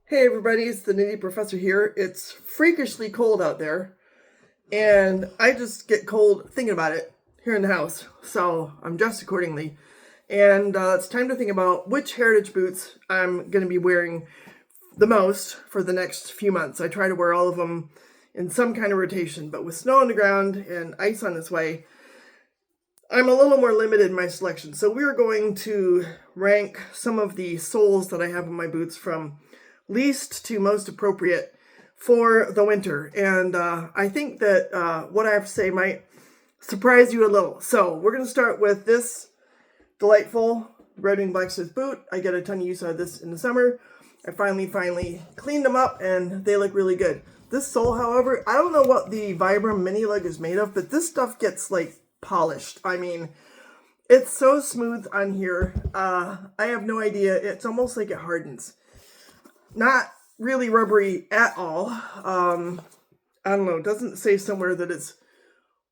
Hey everybody, it's the Nitty Professor here. It's freakishly cold out there, and I just get cold thinking about it here in the house, so I'm dressed accordingly. And it's time to think about which heritage boots I'm going to be wearing the most for the next few months. I try to wear all of them in some kind of rotation, but with snow on the ground and ice on its way, I'm a little more limited in my selection. So we're going to rank some of the soles that I have in my boots from least to most appropriate for the winter. And I think that what I have to say might surprise you a little. So we're going to start with this delightful Red Wing Blacksmith boot. I get a ton of use out of this in the summer. I finally cleaned them up and they look really good. This sole, however, I don't know what the Vibram mini lug is made of, but this stuff gets like polished. I mean, it's so smooth on here. I have no idea. It's almost like it hardens. Not really rubbery at all. I don't know. It doesn't say somewhere that it's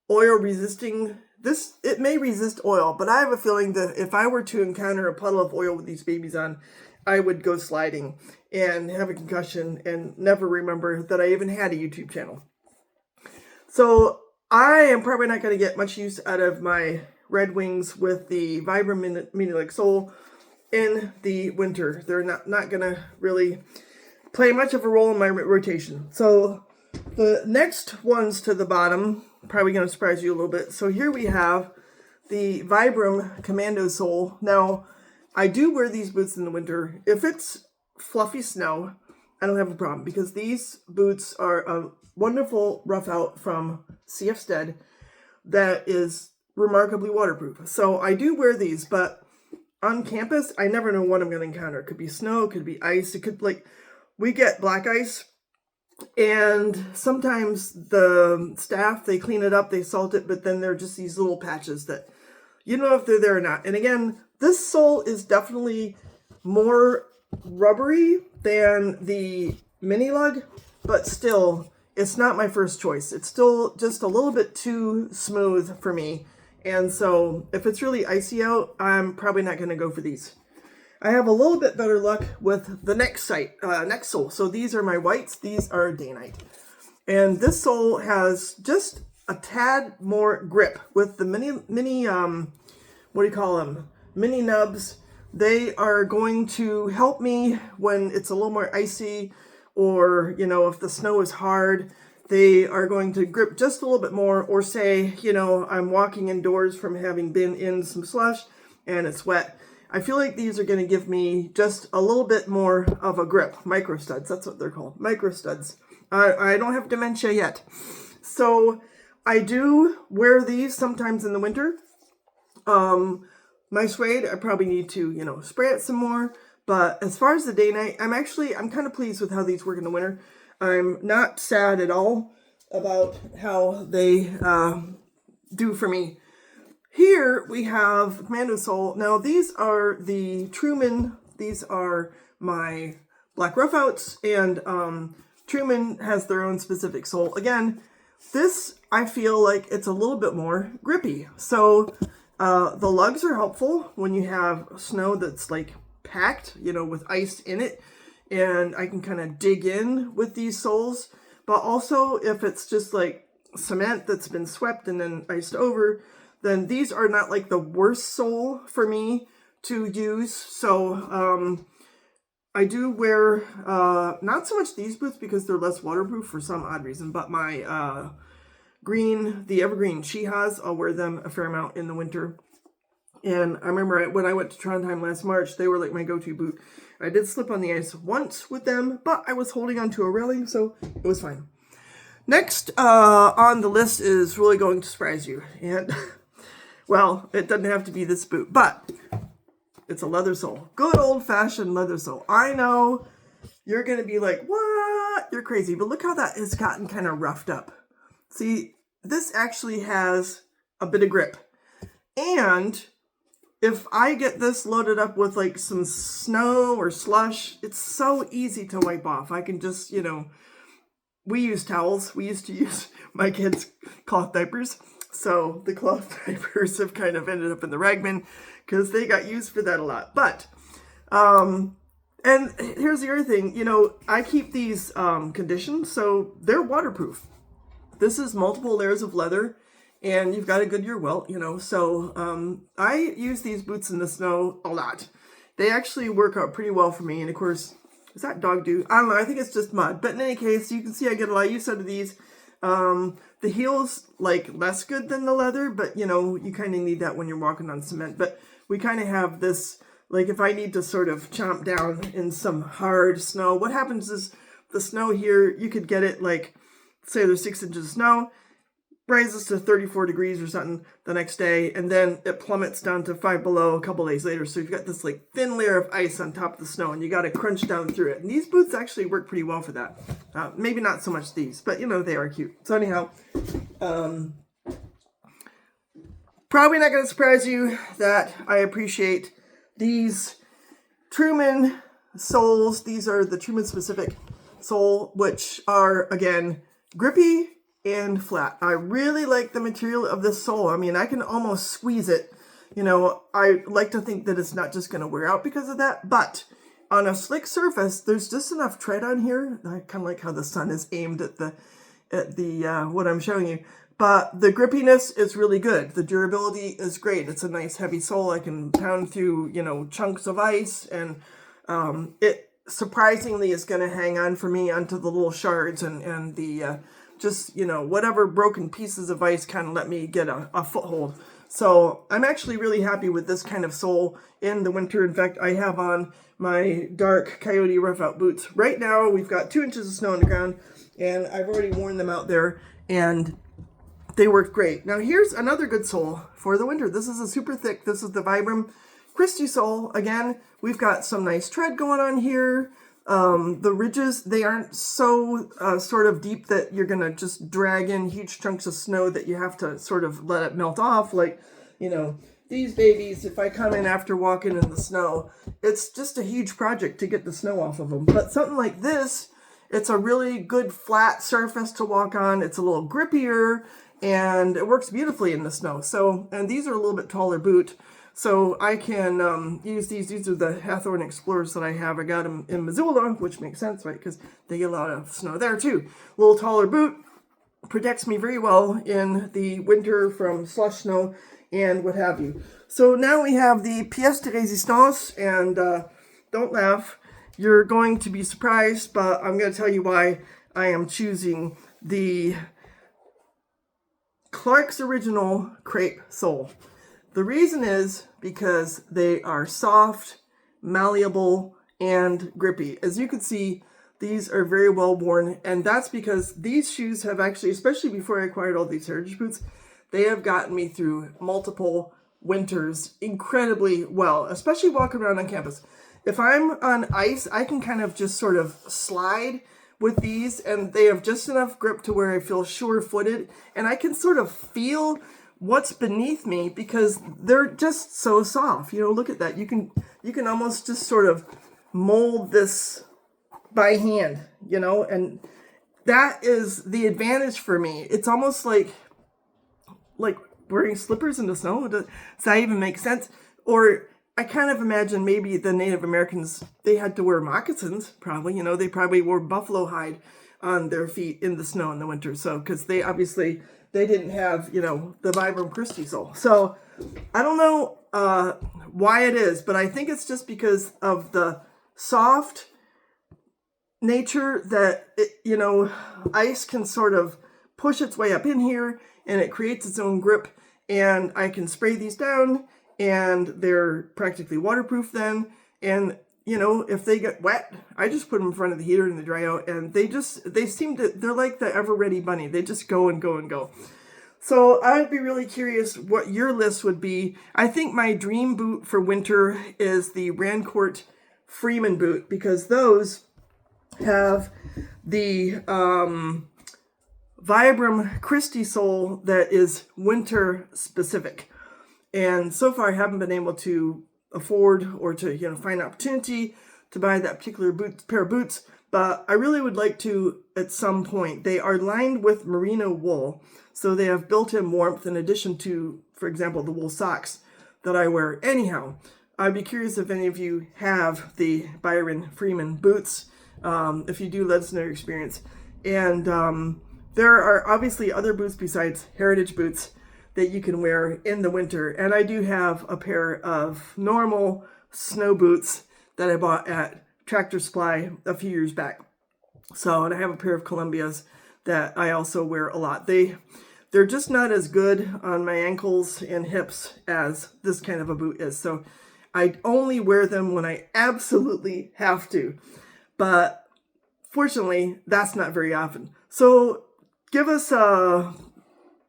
oil resisting. It may resist oil, but I have a feeling that if I were to encounter a puddle of oil with these babies on, I would go sliding and have a concussion and never remember that I even had a YouTube channel. So I am probably not going to get much use out of my Red Wings with the Vibram mini leg sole in the winter. They're not going to really play much of a role in my rotation. So the next ones to the bottom, probably going to surprise you a little bit. So here we have the Vibram Commando sole. Now, I do wear these boots in the winter. If it's fluffy snow, I don't have a problem because these boots are a wonderful rough out from CF Stead that is remarkably waterproof. So I do wear these, but on campus, I never know what I'm going to encounter. It could be snow, it could be ice, it could we get black ice, and sometimes the staff, they clean it up, they salt it, but then there are just these little patches that you don't know if they're there or not. And again, this sole is definitely more rubbery than the mini lug, but still, it's not my first choice. It's still just a little bit too smooth for me. And so if it's really icy out, I'm probably not going to go for these. I have a little bit better luck with the next sole. So these are my whites. These are Day-Night. And this sole has just a tad more grip with the mini what do you call them? Mini nubs. They are going to help me when it's a little more icy, or, if the snow is hard. They are going to grip just a little bit more, or say, I'm walking indoors from having been in some slush and it's wet. I feel like these are going to give me just a little bit more of a grip. Micro studs, that's what they're called. Micro studs. I don't have dementia yet. So I do wear these sometimes in the winter. My suede, I probably need to, spray it some more. But as far as the Day-Night, I'm kind of pleased with how these work in the winter. I'm not sad at all about how they do for me. Here we have Commando sole. Now these are the Truman. These are my black roughouts, and Truman has their own specific sole. Again, this, I feel like it's a little bit more grippy. So the lugs are helpful when you have snow that's like packed, with ice in it. And I can kind of dig in with these soles. But also, if it's just like cement that's been swept and then iced over, then these are not like the worst sole for me to use. So I do wear not so much these boots because they're less waterproof for some odd reason, but my the evergreen Chihas, I'll wear them a fair amount in the winter. And I remember when I went to Trondheim last March, they were like my go-to boot. I did slip on the ice once with them, but I was holding onto a railing, so it was fine. Next on the list is really going to surprise you. And, well, it doesn't have to be this boot, but it's a leather sole. Good old-fashioned leather sole. I know you're going to be like, what? You're crazy. But look how that has gotten kind of roughed up. See, this actually has a bit of grip. And if I get this loaded up with like some snow or slush, it's so easy to wipe off. I can just, we use towels. We used to use my kids' cloth diapers. So the cloth diapers have kind of ended up in the rag bin because they got used for that a lot. But And here's the other thing, I keep these conditioned, so they're waterproof. This is multiple layers of leather, and you've got a Goodyear welt, So I use these boots in the snow a lot. They actually work out pretty well for me, and of course, is that dog do? I don't know, I think it's just mud. But in any case, you can see I get a lot of use out of these. The heel's like less good than the leather, but you kind of need that when you're walking on cement. But we kind of have this, like if I need to sort of chomp down in some hard snow, what happens is the snow here, you could get it like, say there's 6 inches of snow, rises to 34 degrees or something the next day, and then it plummets down to 5 below a couple days later. So you've got this like thin layer of ice on top of the snow, and you got to crunch down through it. And these boots actually work pretty well for that. Maybe not so much these, but they are cute. So anyhow, probably not going to surprise you that I appreciate these Truman soles. These are the Truman specific sole, which are, again, grippy and flat. I really like the material of this sole. I mean, I can almost squeeze it. I like to think that it's not just going to wear out because of that, but on a slick surface, there's just enough tread on here. I kind of like how the sun is aimed at the what I'm showing you. But the grippiness is really good. The durability is great. It's a nice heavy sole. I can pound through, chunks of ice, and it surprisingly is going to hang on for me onto the little shards and the whatever broken pieces of ice kind of let me get a foothold. So I'm actually really happy with this kind of sole in the winter. In fact, I have on my dark Coyote Rough Out boots. Right now, we've got 2 inches of snow on the ground, and I've already worn them out there, and they work great. Now, here's another good sole for the winter. This is a super thick. This is the Vibram Christie sole. Again, we've got some nice tread going on here. The ridges, they aren't so sort of deep that you're going to just drag in huge chunks of snow that you have to sort of let it melt off. Like, these babies, if I come in after walking in the snow, it's just a huge project to get the snow off of them. But something like this, it's a really good flat surface to walk on. It's a little grippier, and it works beautifully in the snow. So, and these are a little bit taller boot. So I can use these. These are the Hawthorne Explorers that I have. I got them in Missoula, which makes sense, right? Because they get a lot of snow there too. A little taller boot protects me very well in the winter from slush, snow, and what have you. So now we have the pièce de résistance, and don't laugh. You're going to be surprised, but I'm going to tell you why I am choosing the Clark's Original Crepe sole. The reason is because they are soft, malleable, and grippy. As you can see, these are very well worn, and that's because these shoes have actually, especially before I acquired all these heritage boots, they have gotten me through multiple winters incredibly well, especially walking around on campus. If I'm on ice, I can kind of just sort of slide with these, and they have just enough grip to where I feel sure-footed, and I can sort of feel what's beneath me because they're just so soft. Look at that. You can almost just sort of mold this by hand, and that is the advantage for me. It's almost like wearing slippers in the snow. Does that even make sense? Or I kind of imagine maybe the Native Americans, they had to wear moccasins, probably. They probably wore buffalo hide on their feet in the snow in the winter. So, because they obviously, they didn't have, the Vibram Christie sole. So, I don't know why it is, but I think it's just because of the soft nature that, ice can sort of push its way up in here, and it creates its own grip, and I can spray these down, and they're practically waterproof then, and if they get wet, I just put them in front of the heater and they dry out, and they're like the ever-ready bunny. They just go and go and go. So I'd be really curious what your list would be. I think my dream boot for winter is the Rancourt Freeman boot, because those have the Vibram Christie sole that is winter specific. And so far I haven't been able to afford or to find an opportunity to buy that particular pair of boots, but I really would like to at some point. They are lined with merino wool, so they have built-in warmth in addition to, for example, the wool socks that I wear. Anyhow, I'd be curious if any of you have the Byron Freeman boots. If you do, let us know your experience. And there are obviously other boots besides heritage boots that you can wear in the winter. And I do have a pair of normal snow boots that I bought at Tractor Supply a few years back. So, and I have a pair of Columbias that I also wear a lot. They're just not as good on my ankles and hips as this kind of a boot is. So I only wear them when I absolutely have to. But fortunately, that's not very often. So give us the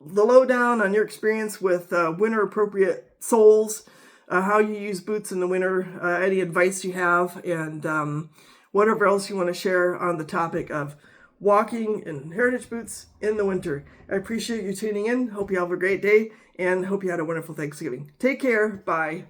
lowdown on your experience with winter appropriate soles, how you use boots in the winter, any advice you have, and whatever else you want to share on the topic of walking in heritage boots in the winter. I appreciate you tuning in. Hope you have a great day and hope you had a wonderful Thanksgiving. Take care. Bye.